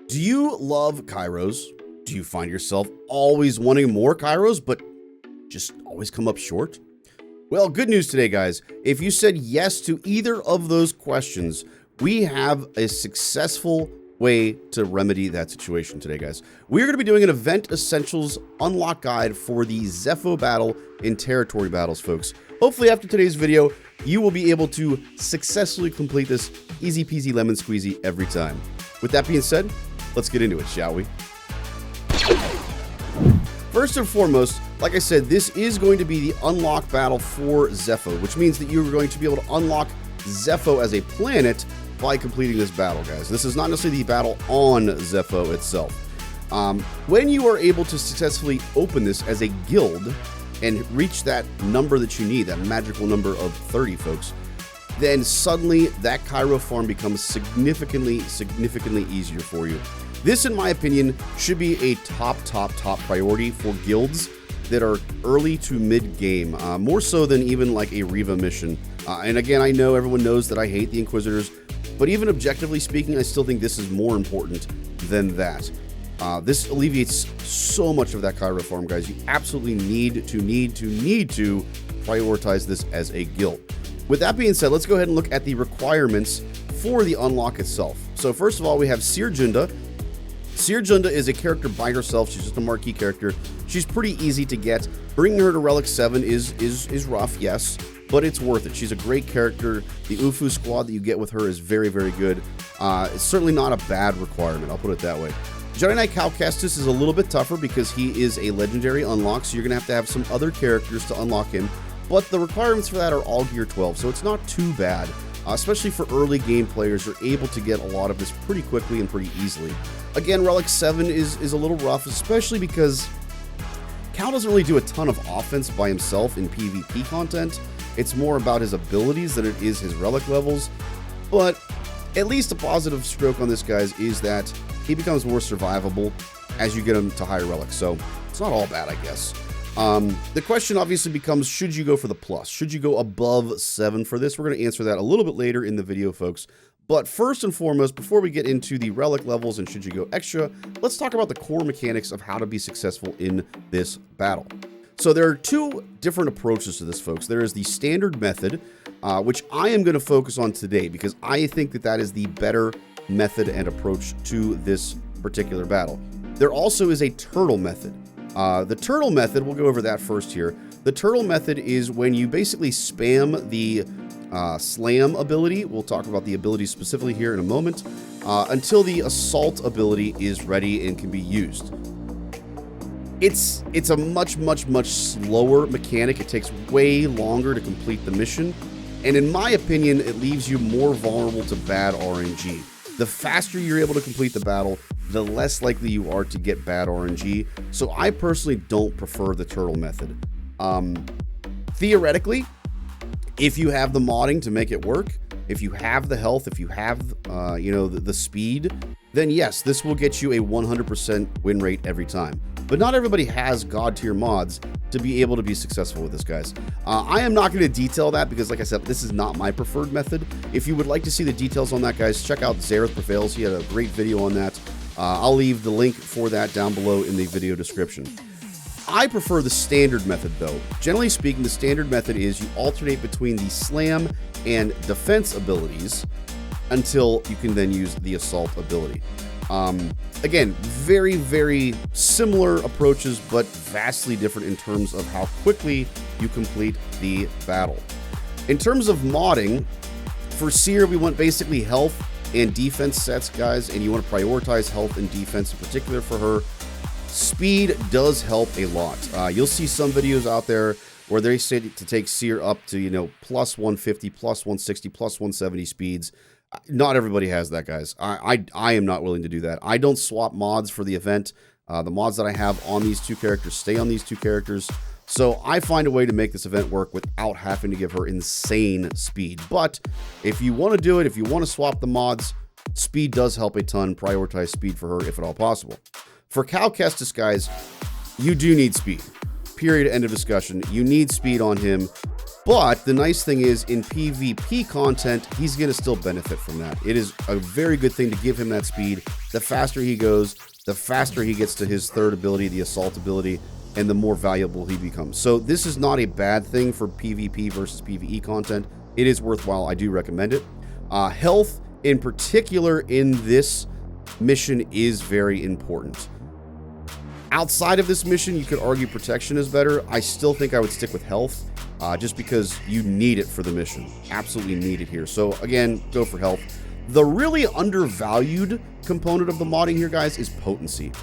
Do you love Kairos? Do you find yourself always wanting more Kairos, but just always come up short? Well, good news today, guys. If you said yes to either of those questions, we have a successful way to remedy that situation today, guys. We're going to be doing an Event Essentials Unlock Guide for the Zeffo battle in Territory Battles, folks. Hopefully, after today's video, you will be able to successfully complete this easy peasy lemon squeezy every time. With that being said, let's get into it, shall we? First and foremost, like I said, this is going to be the unlock battle for Zeffo, which means that you're going to be able to unlock Zeffo as a planet by completing this battle, guys. This is not necessarily the battle on Zeffo itself. When you are able to successfully open this as a guild and reach that number that you need, that magical number of 30, folks, then suddenly that Cairo farm becomes significantly easier for you. This, in my opinion, should be a top priority for guilds that are early to mid-game, more so than even like a Riva mission. And again, I know everyone knows that I hate the Inquisitors, but even objectively speaking, I still think this is more important than that. This alleviates so much of that Cairo farm, guys. You absolutely need to prioritize this as a guild. With that being said, let's go ahead and look at the requirements for the unlock itself. So first of all, we have Seer Junda. Seer Junda is a character by herself. She's just a marquee character. She's pretty easy to get. Bringing her to Relic 7 is rough, yes, but it's worth it. She's a great character. The Ufu squad that you get with her is very good. It's certainly not a bad requirement, I'll put it that way. Jedi Knight Cal Kestis is a little bit tougher because he is a legendary unlock, so you're going to have some other characters to unlock him. But the requirements for that are all Gear 12, so it's not too bad. Especially for early game players, you're able to get a lot of this pretty quickly and pretty easily. Again, Relic 7 is a little rough, especially because Cal doesn't really do a ton of offense by himself in PvP content. It's more about his abilities than it is his relic levels. But at least a positive stroke on this, guys, is that he becomes more survivable as you get him to higher relics. So it's not all bad, I guess. The question obviously becomes, should you go for the plus? Should you go above 7 for this? We're going to answer that a little bit later in the video, folks. But first and foremost, before we get into the relic levels and should you go extra, let's talk about the core mechanics of how to be successful in this battle. So there are two different approaches to this, folks. There is the standard method, which I am going to focus on today because I think that that is the better method and approach to this particular battle. There also is a turtle method. The turtle method, we'll go over that first here. The turtle method is when you basically spam the slam ability. We'll talk about the ability specifically here in a moment, until the assault ability is ready and can be used. It's a much slower mechanic. It takes way longer to complete the mission, and in my opinion, it leaves you more vulnerable to bad RNG. The faster you're able to complete the battle, the less likely you are to get bad RNG. So I personally don't prefer the turtle method. Theoretically, if you have the modding to make it work, if you have the health, if you have the speed, then yes, this will get you a 100% win rate every time. But not everybody has god tier mods to be able to be successful with this, guys. I am not going to detail that because, like I said, this is not my preferred method. If you would like to see the details on that, guys, check out Zareth Prevails. He had a great video on that. I'll leave the link for that down below in the video description. I prefer the standard method, though. Generally speaking, the standard method is you alternate between the slam and defense abilities until you can then use the assault ability. Again, very similar approaches, but vastly different in terms of how quickly you complete the battle. In terms of modding, for Seer, we want basically health and defense sets, guys, and you want to prioritize health and defense in particular for her. Speed does help a lot. You'll see some videos out there where they say to take Seer up to, plus 150, plus 160, plus 170 speeds. Not everybody has that, guys. I am not willing to do that. I don't swap mods for the event. The mods that I have on these two characters stay on these two characters. So I find a way to make this event work without having to give her insane speed. But if you want to do it, if you want to swap the mods, speed does help a ton. Prioritize speed for her if at all possible. For Cal Kestis, guys, you do need speed. Period. End of discussion. You need speed on him. But the nice thing is, in PvP content, he's going to still benefit from that. It is a very good thing to give him that speed. The faster he goes, the faster he gets to his third ability, the assault ability, and the more valuable he becomes. So this is not a bad thing for PvP versus PvE content. It is worthwhile. I do recommend it. Health, in particular, in this mission is very important. Outside of this mission, you could argue protection is better. I still think I would stick with health, just because you need it for the mission. Absolutely need it here. So again, go for health. The really undervalued component of the modding here, guys, is potency.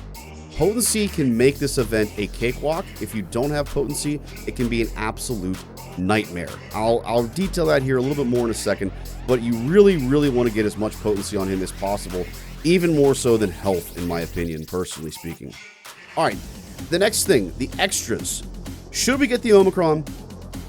Potency can make this event a cakewalk. If you don't have potency, it can be an absolute nightmare. I'll detail that here a little bit more in a second, but you really want to get as much potency on him as possible, even more so than health, in my opinion, personally speaking. All right, the next thing, the extras. Should we get the Omicron?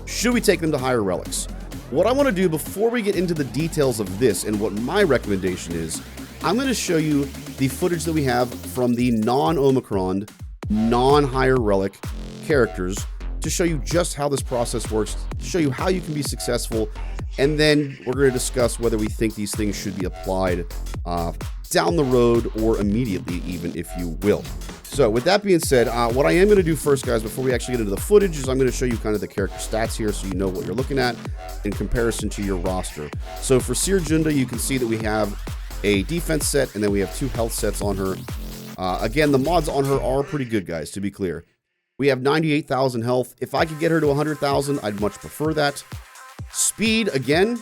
Should we take them to higher relics? What I want to do before we get into the details of this and what my recommendation is, I'm going to show you the footage that we have from the non-Omicron, non-higher relic characters to show you just how this process works, to show you how you can be successful, and then we're going to discuss whether we think these things should be applied down the road or immediately, even, if you will. So with that being said, what I am going to do first, guys, before we actually get into the footage, is I'm going to show you kind of the character stats here so you know what you're looking at in comparison to your roster. So for Seer Junda, you can see that we have a defense set, and then we have 2 health sets on her. Again, the mods on her are pretty good, guys, to be clear. We have 98,000 health. If I could get her to 100,000, I'd much prefer that. Speed, again,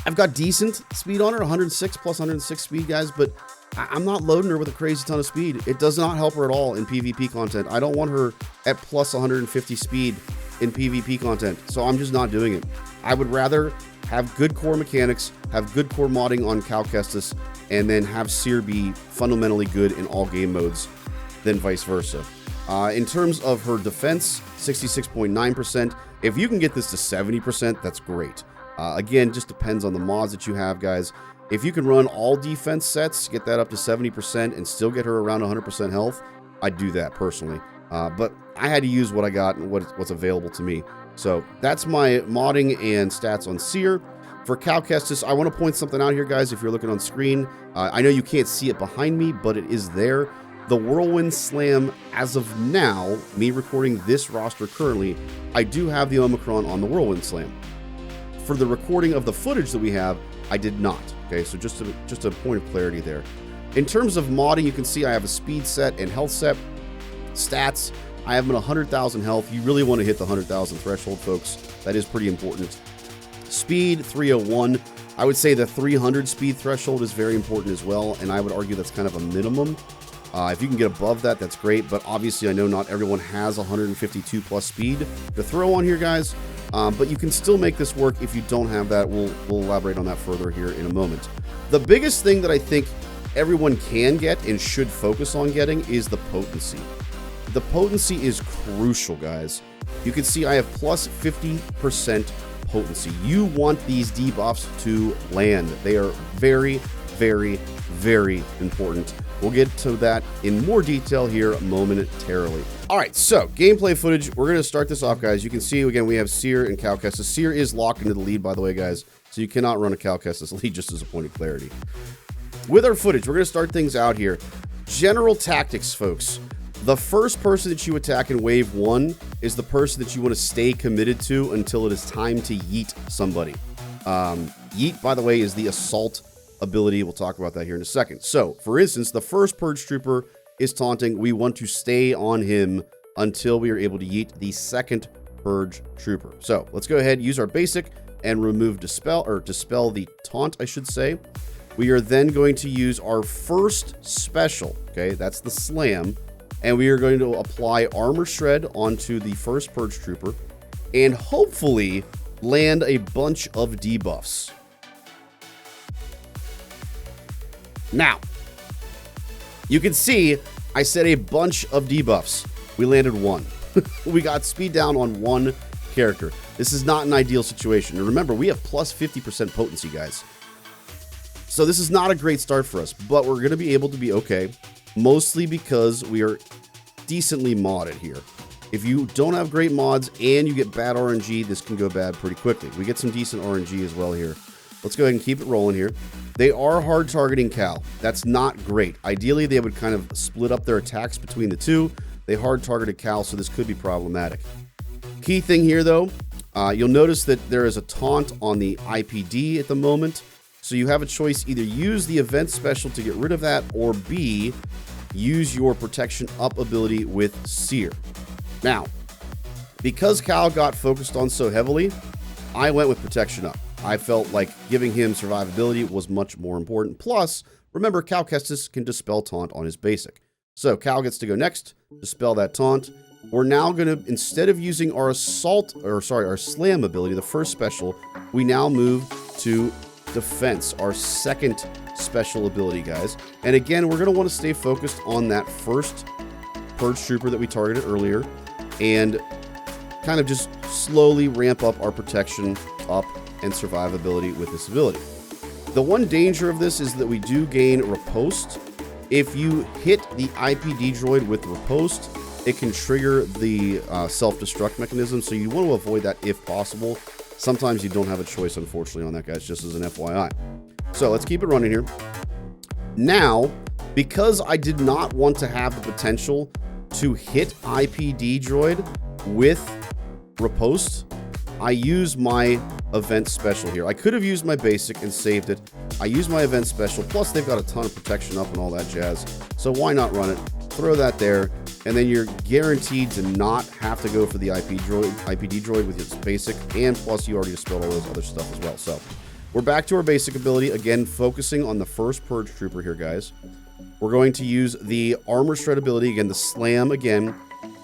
I've got decent speed on her, 106 plus 106 speed, guys, but I'm not loading her with a crazy ton of speed. It does not help her at all in PvP content. I don't want her at plus 150 speed in PvP content, so I'm just not doing it. I would rather have good core mechanics, have good core modding on Cal Kestis, and then have Seer be fundamentally good in all game modes than vice versa. In terms of her defense, 66.9%. If you can get this to 70%, that's great. Again, just depends on the mods that you have, guys. If you can run all defense sets, get that up to 70% and still get her around 100% health, I'd do that personally. But I had to use what I got and what's available to me. So that's my modding and stats on Seer. For Cal Kestis, I want to point something out here, guys, if you're looking on screen. I know you can't see it behind me, but it is there. The Whirlwind Slam, as of now, me recording this roster currently, I do have the Omicron on the Whirlwind Slam. For the recording of the footage that we have, I did not. Okay, so just a point of clarity there. In terms of modding, you can see I have a speed set and health set. Stats, I have 100,000 health. You really want to hit the 100,000 threshold, folks. That is pretty important. Speed, 301. I would say the 300 speed threshold is very important as well, and I would argue that's kind of a minimum. If you can get above that, that's great, but obviously I know not everyone has 152 plus speed to throw on here, guys. But you can still make this work if you don't have that. We'll elaborate on that further here in a moment. The biggest thing that I think everyone can get and should focus on getting is the potency. The potency is crucial, guys. You can see I have plus 50% potency. You want these debuffs to land. They are very, very, very important. We'll get to that in more detail here momentarily. All right, so gameplay footage. We're going to start this off, guys. You can see, again, we have Seer and Cal Kestis. Seer is locked into the lead, by the way, guys, so you cannot run a Cal Kestis lead, just as a point of clarity. With our footage, we're going to start things out here. General tactics, folks. The first person that you attack in wave 1 is the person that you want to stay committed to until it is time to yeet somebody. Yeet, by the way, is the assault ability. We'll talk about that here in a second. So, for instance, the first Purge Trooper is taunting. We want to stay on him until we are able to yeet the second Purge Trooper. So, let's go ahead, use our basic, and remove dispel the taunt, I should say. We are then going to use our first special, okay? That's the slam. And we are going to apply Armor Shred onto the first Purge Trooper and hopefully land a bunch of debuffs. Now, you can see I said a bunch of debuffs. We landed one. We got speed down on one character. This is not an ideal situation. And remember, we have plus 50% potency, guys. So this is not a great start for us, but we're going to be able to be okay, mostly because we are decently modded here. If you don't have great mods and you get bad RNG, this can go bad pretty quickly. We get some decent RNG as well here. Let's go ahead and keep it rolling here. They are hard targeting Cal. That's not great. Ideally, they would kind of split up their attacks between the two. They hard targeted Cal, so this could be problematic. Key thing here, though, you'll notice that there is a taunt on the IPD at the moment. So you have a choice: either use the event special to get rid of that, or B, use your protection up ability with Seer. Now, because Cal got focused on so heavily, I went with protection up. I felt like giving him survivability was much more important. Plus, remember, Cal Kestis can dispel taunt on his basic. So Cal gets to go next, dispel that taunt. We're now going to, instead of using our our slam ability, the first special, we now move to defense, our second special ability, guys. And again, we're going to want to stay focused on that first Purge Trooper that we targeted earlier and kind of just slowly ramp up our protection up and survivability with this ability. The one danger of this is that we do gain riposte. If you hit the IPD droid with riposte, it can trigger the self-destruct mechanism, so you want to avoid that if possible. Sometimes you don't have a choice, unfortunately, on that, guys, just as an FYI. So let's keep it running here. Now, because I did not want to have the potential to hit IPD droid with riposte, I use my event special here. I could have used my basic and saved it. I use my event special, plus they've got a ton of protection up and all that jazz. So why not run it? Throw that there, and then you're guaranteed to not have to go for the IPD droid with its basic, and plus you already dispelled all those other stuff as well. So we're back to our basic ability, again focusing on the first Purge Trooper here, guys. We're going to use the Armor Shred ability, again the slam again,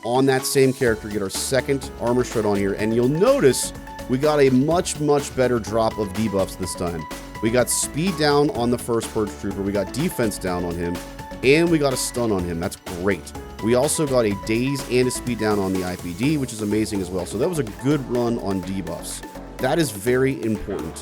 on that same character, get our second Armor Shred on here, and you'll notice we got a much better drop of debuffs this time. We got speed down on the first Purge Trooper, we got defense down on him, and we got a stun on him. That's great. We also got a daze and a speed down on the IPD, which is amazing as well. So that was a good run on debuffs. That is very important.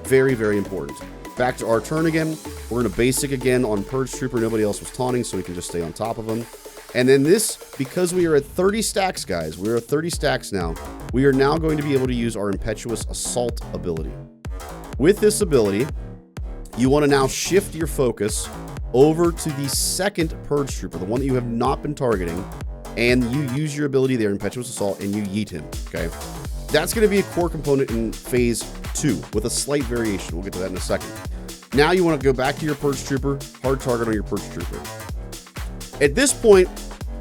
Very important. Back to our turn again. We're going to basic again on Purge Trooper. Nobody else was taunting, so we can just stay on top of him. And then this, because we are at 30 stacks, guys, we're at 30 stacks now, we are now going to be able to use our Impetuous Assault ability. With this ability, you want to now shift your focus over to the second Purge Trooper, the one that you have not been targeting, and you use your ability there, Impetuous Assault, and you yeet him, okay? That's going to be a core component in Phase 2, with a slight variation. We'll get to that in a second. Now you want to go back to your Purge Trooper, hard target on your Purge Trooper. At this point,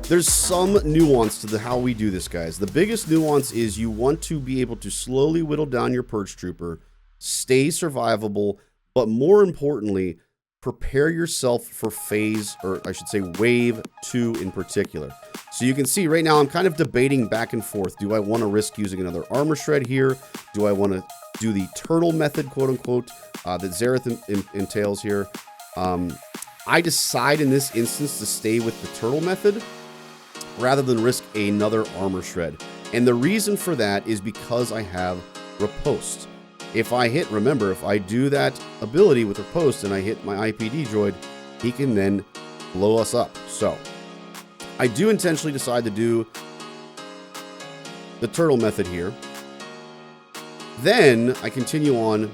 there's some nuance to how we do this, guys. The biggest nuance is you want to be able to slowly whittle down your Purge Trooper, stay survivable, but more importantly, prepare yourself for phase, or I should say wave 2 in particular. So you can see right now I'm kind of debating back and forth. Do I want to risk using another Armor Shred here? Do I want to do the turtle method, quote unquote, that Xerath entails here? I decide in this instance to stay with the turtle method rather than risk another Armor Shred. And the reason for that is because I have riposte. If I hit, remember, if I do that ability with riposte and I hit my IPD droid, he can then blow us up. So I do intentionally decide to do the turtle method here. Then I continue on.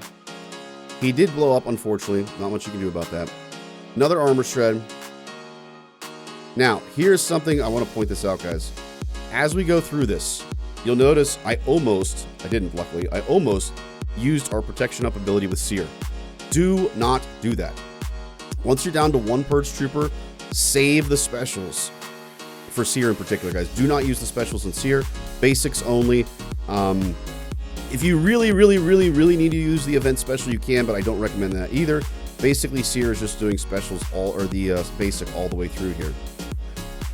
He did blow up, unfortunately. Not much you can do about that. Another Armor Shred. Now, here's something I want to point this out, guys. As we go through this, you'll notice I almost used our protection up ability with Seer. Do not do that. Once you're down to one Purge Trooper, save the specials for Seer in particular, guys. Do not use the specials in Seer. Basics only. If you really need to use the event special, you can, but I don't recommend that either. Basically, Seer is just doing specials the basic all the way through here.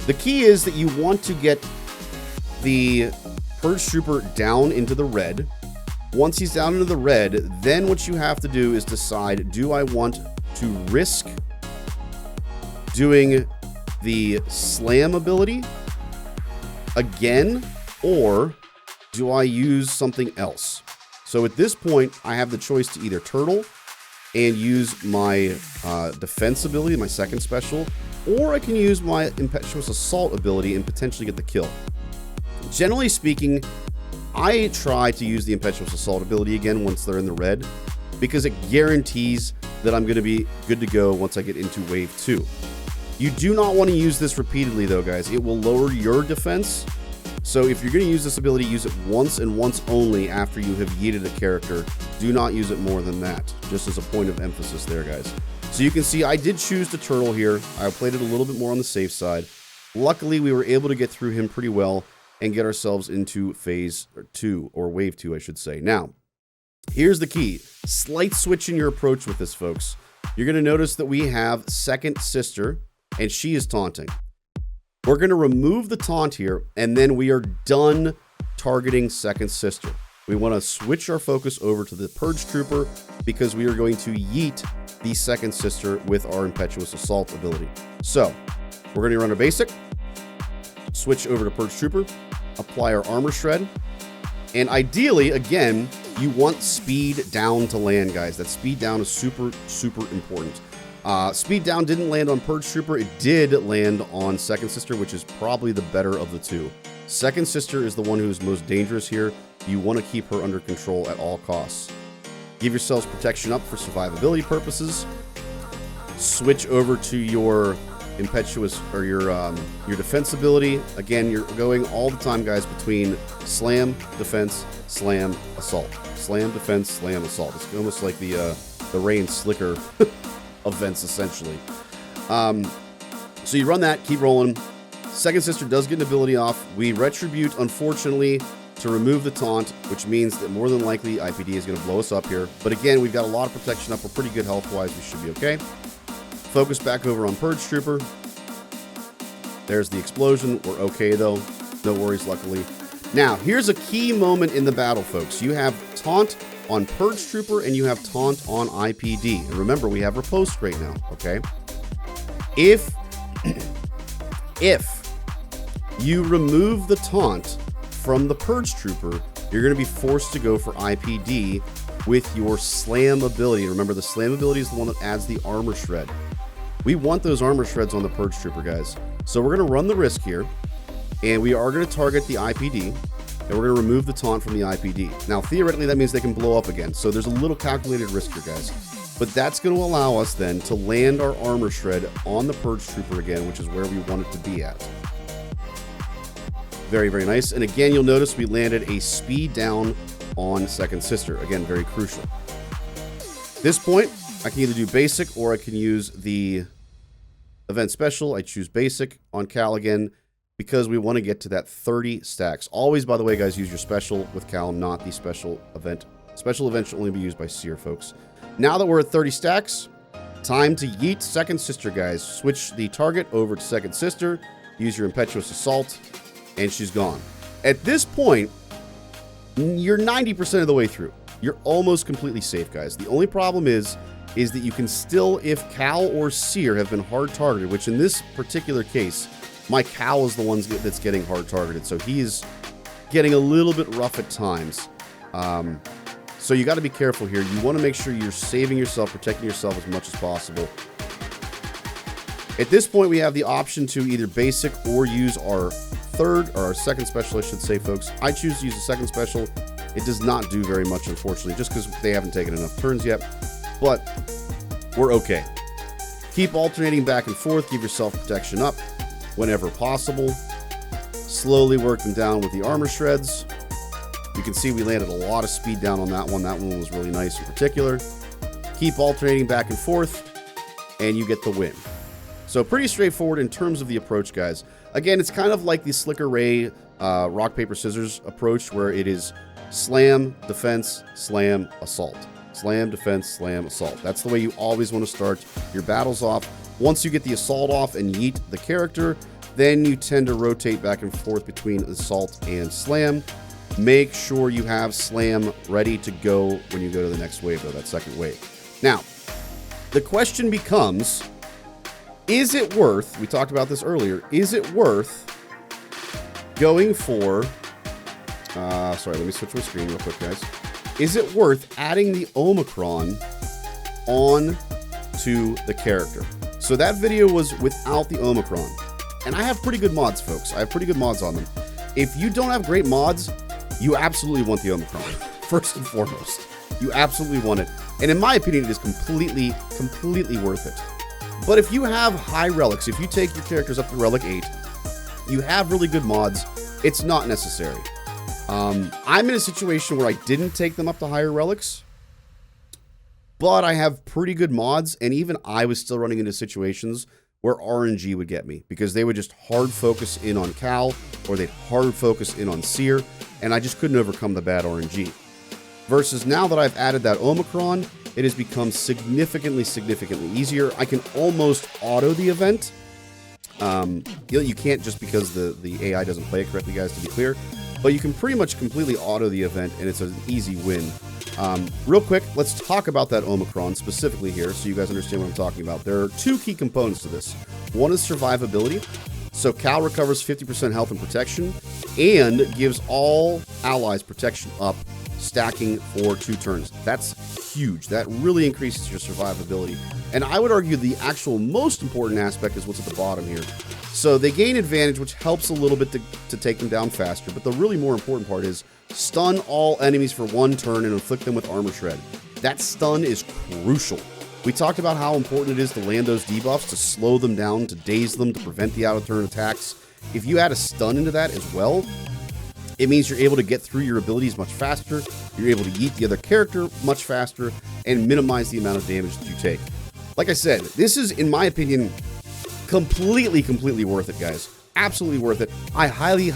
The key is that you want to get the Purge Trooper down into the red. Once he's down into the red, then what you have to do is decide, do I want to risk doing the slam ability again, or do I use something else? So at this point, I have the choice to either turtle and use my defense ability, my second special, or I can use my Impetuous Assault ability and potentially get the kill. Generally speaking, I try to use the Impetuous Assault ability again once they're in the red, because it guarantees that I'm going to be good to go once I get into wave 2. You do not want to use this repeatedly though, guys. It will lower your defense. So if you're going to use this ability, use it once and once only after you have yeeted a character. Do not use it more than that, just as a point of emphasis there, guys. So you can see I did choose the turtle here. I played it a little bit more on the safe side. Luckily, we were able to get through him pretty well and get ourselves into phase 2, or wave 2, I should say. Now, here's the key. Slight switch in your approach with this, folks. You're going to notice that we have second sister, and she is taunting. We're going to remove the taunt here, and then we are done targeting second sister. We want to switch our focus over to the Purge Trooper because we are going to yeet the second sister with our Impetuous Assault ability. So, we're going to run a basic, switch over to Purge Trooper, apply our Armor Shred, and ideally, again, you want speed down to land, guys. That speed down is super, super important. Speed down didn't land on Purge Trooper. It did land on Second Sister, which is probably the better of the two. Second Sister is the one who is most dangerous here. You want to keep her under control at all costs. Give yourselves protection up for survivability purposes. Switch over to your impetuous, or your defense ability. Again, you're going all the time, guys, between slam, defense, slam, assault. Slam, defense, slam, assault. It's almost like the Rain Slicker events, essentially. So you run that, keep rolling. Second Sister does get an ability off. We retribute, unfortunately, to remove the taunt, which means that more than likely IPD is going to blow us up here. But again, we've got a lot of protection up. We're pretty good health-wise. We should be okay. Focus back over on Purge Trooper. There's the explosion. We're okay, though. No worries, luckily. Now, here's a key moment in the battle, folks. You have taunt on Purge Trooper, and you have taunt on IPD. And remember, we have riposte right now, okay? If you remove the taunt from the Purge Trooper, you're going to be forced to go for IPD with your Slam ability. Remember, the Slam ability is the one that adds the Armor Shred. We want those Armor Shreds on the Purge Trooper, guys. So we're going to run the risk here, and we are going to target the IPD, and we're going to remove the taunt from the IPD. Now, theoretically, that means they can blow up again, so there's a little calculated risk here, guys. But that's going to allow us then to land our Armor Shred on the Purge Trooper again, which is where we want it to be at. Very, very nice. And again, you'll notice we landed a speed down on Second Sister. Again, very crucial. At this point, I can either do basic or I can use the event special. I choose basic on Cal again because we want to get to that 30 stacks. Always, by the way, guys, use your special with Cal, not the special event. Special event should only be used by Seer, folks. Now that we're at 30 stacks, time to yeet Second Sister, guys. Switch the target over to Second Sister. Use your Impetuous Assault. And she's gone. At this point, you're 90% of the way through. You're almost completely safe, guys. The only problem is that you can still, if Cal or Seer have been hard targeted, which in this particular case, my Cal is the one that's getting hard targeted, so he's getting a little bit rough at times. So you got to be careful here. You want to make sure you're saving yourself, protecting yourself as much as possible. At this point, we have the option to either basic or use our third, or our second special, I should say, folks. I choose to use the second special. It does not do very much, unfortunately, just because they haven't taken enough turns yet, but we're okay. Keep alternating back and forth. Give yourself protection up whenever possible. Slowly work them down with the Armor Shreds. You can see we landed a lot of speed down on that one. That one was really nice in particular. Keep alternating back and forth, and you get the win. So pretty straightforward in terms of the approach, guys. Again, it's kind of like the Slicker Ray rock, paper, scissors approach, where it is slam, defense, slam, assault. Slam, defense, slam, assault. That's the way you always want to start your battles off. Once you get the assault off and yeet the character, then you tend to rotate back and forth between assault and slam. Make sure you have slam ready to go when you go to the next wave, though, that second wave. Now, the question becomes, is it worth, we talked about this earlier, is it worth going for, sorry, let me switch my screen real quick, guys. Is it worth adding the Omicron on to the character? So that video was without the Omicron. And I have pretty good mods, folks. I have pretty good mods on them. if you don't have great mods, you absolutely want the Omicron. First and foremost, you absolutely want it. And in my opinion, it is completely worth it. But if you have high relics, if you take your characters up to relic 8, you have really good mods, it's not necessary. I'm in a situation where I didn't take them up to higher relics, but I have pretty good mods, and even I was still running into situations where RNG would get me, because they would just hard focus in on Cal, or they'd hard focus in on Seer, and I just couldn't overcome the bad RNG. Versus now that I've added that Omicron, it has become significantly easier. I can almost auto the event. You can't, just because the AI doesn't play it correctly, guys, to be clear. But you can pretty much completely auto the event, and it's an easy win. Real quick, let's talk about that Omicron specifically here so you guys understand what I'm talking about. There are two key components to this. One is survivability. So Cal recovers 50% health and protection, and gives all allies protection up, stacking for 2 turns. That's huge. That really increases your survivability. And I would argue the actual most important aspect is what's at the bottom here. So they gain advantage, which helps a little bit to take them down faster. But the really more important part is stun all enemies for 1 turn and inflict them with armor shred. That stun is crucial. We talked about how important it is to land those debuffs, to slow them down, to daze them, to prevent the out-of-turn attacks. If you add a stun into that as well, it means you're able to get through your abilities much faster, you're able to yeet the other character much faster, and minimize the amount of damage that you take. Like I said, this is, in my opinion, completely worth it, guys. Absolutely worth it. I highly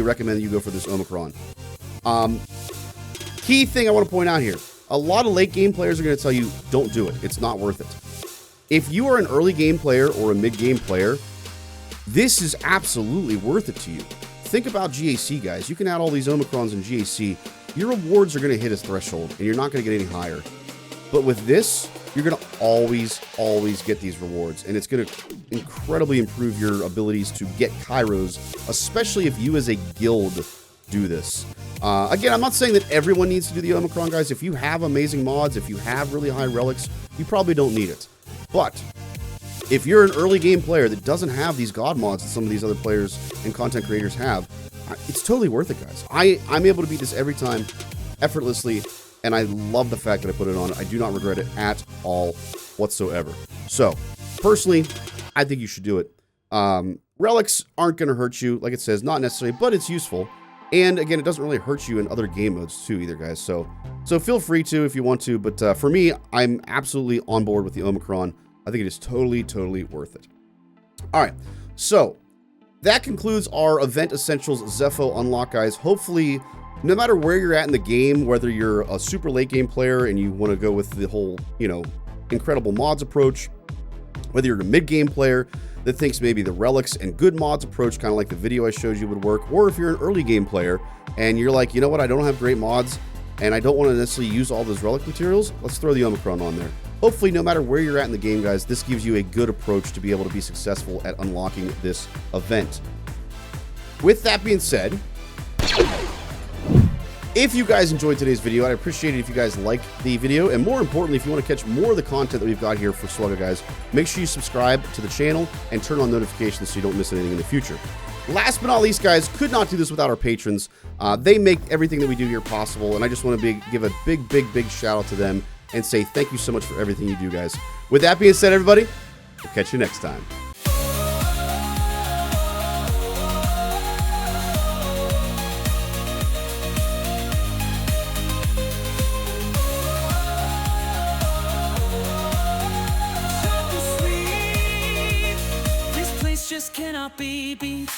recommend that you go for this Omicron. Key thing I want to point out here. A lot of late game players are going to tell you, don't do it. It's not worth it. If you are an early game player or a mid game player, this is absolutely worth it to you. Think about GAC, guys. You can add all these Omicrons in GAC. Your rewards are going to hit a threshold, and you're not going to get any higher. But with this, you're going to always get these rewards, and it's going to incredibly improve your abilities to get Kairos, especially if you as a guild do this. Again, I'm not saying that everyone needs to do the Omicron, guys. If you have amazing mods, if you have really high relics, you probably don't need it. But if you're an early game player that doesn't have these god mods that some of these other players and content creators have, it's totally worth it, guys. I'm able to beat this every time effortlessly, and I love the fact that I put it on. I do not regret it at all whatsoever. So, personally, I think you should do it. Relics aren't going to hurt you, like it says, not necessarily, but it's useful. And again, it doesn't really hurt you in other game modes too either, guys. So feel free to if you want to, but for me, I'm absolutely on board with the Omicron. I think it is totally worth it. All right, so that concludes our Event Essentials Zeffo unlock, guys. Hopefully, no matter where you're at in the game, whether you're a super late game player and you want to go with the whole, incredible mods approach, whether you're a mid game player that thinks maybe the relics and good mods approach, kind of like the video I showed you, would work, or if you're an early game player and you're like, you know what, I don't have great mods and I don't want to necessarily use all those relic materials, let's throw the Omicron on there. Hopefully, no matter where you're at in the game, guys, this gives you a good approach to be able to be successful at unlocking this event. With that being said, if you guys enjoyed today's video, I'd appreciate it if you guys liked the video, and more importantly, if you want to catch more of the content that we've got here for Swugga, guys, make sure you subscribe to the channel and turn on notifications so you don't miss anything in the future. Last but not least, guys, could not do this without our patrons. They make everything that we do here possible, and I just want to give a big shout out to them and say thank you so much for everything you do, guys. With that being said, everybody, we'll catch you next time. Just cannot be beat.